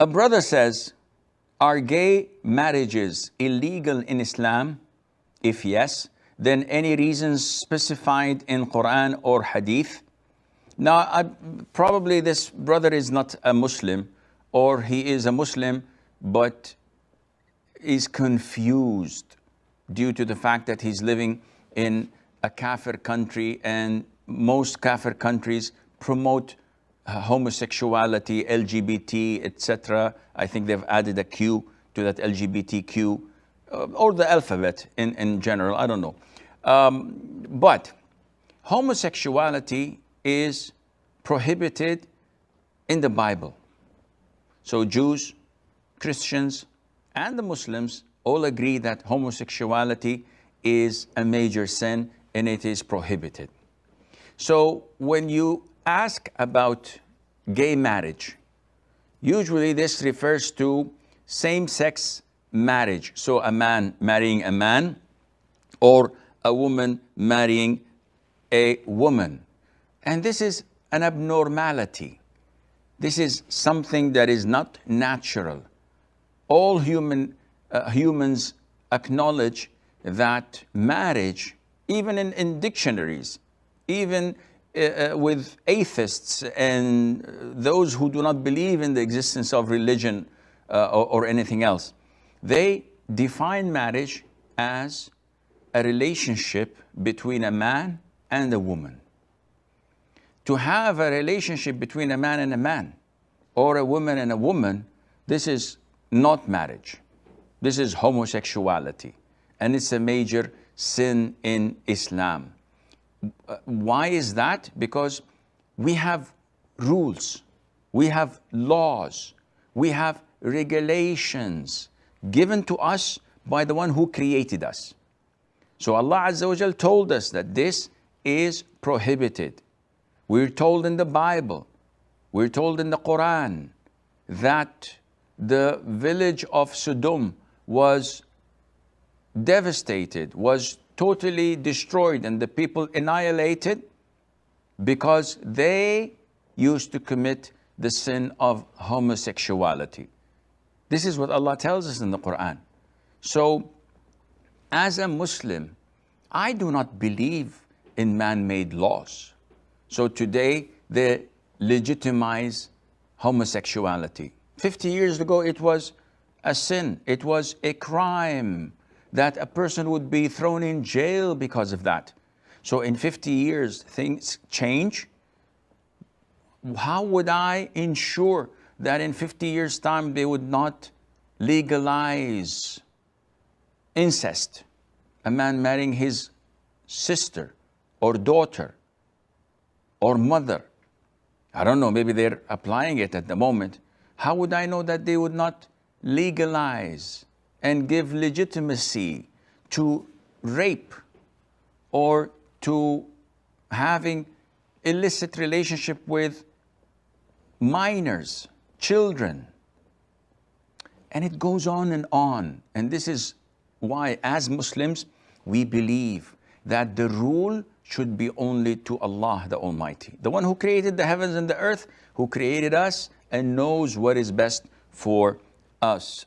A brother says, are gay marriages illegal in Islam? If yes, then any reasons specified in Qur'an or Hadith? Now, probably this brother is not a Muslim, or he is a Muslim, but is confused due to the fact that he's living in a kafir country, and most kafir countries promote homosexuality, LGBT, etc. I think they've added a Q to that LGBTQ, or the alphabet in general, I don't know. But homosexuality is prohibited in the Bible. So Jews, Christians, and the Muslims all agree that homosexuality is a major sin and it is prohibited. So when you ask about gay marriage, usually this refers to same-sex marriage. So a man marrying a man, or a woman marrying a woman. And this is an abnormality. This is something that is not natural. All humans acknowledge that marriage, even in dictionaries, even with atheists and those who do not believe in the existence of religion or anything else, they define marriage as a relationship between a man and a woman. To have a relationship between a man and a man, or a woman and a woman, this is not marriage. This is homosexuality, and it's a major sin in Islam. Why is that? Because we have rules, we have laws, we have regulations given to us by the one who created us. So Allah Azza wa Jal told us that this is prohibited. We're told in the Bible, we're told in the Qur'an, that the village of Sodom was devastated, was totally destroyed, and the people annihilated because they used to commit the sin of homosexuality. This is what Allah tells us in the Qur'an. So, as a Muslim, I do not believe in man-made laws. So today, they legitimize homosexuality. 50 years ago, it was a sin. It was a crime that a person would be thrown in jail because of that. So in 50 years, things change. How would I ensure that in 50 years' time, they would not legalize incest? A man marrying his sister or daughter or mother. I don't know, maybe they're applying it at the moment. How would I know that they would not legalize and give legitimacy to rape or to having illicit relationship with minors, children? And it goes on and on. And this is why, as Muslims, we believe that the rule should be only to Allah the Almighty, the one who created the heavens and the earth, who created us and knows what is best for us.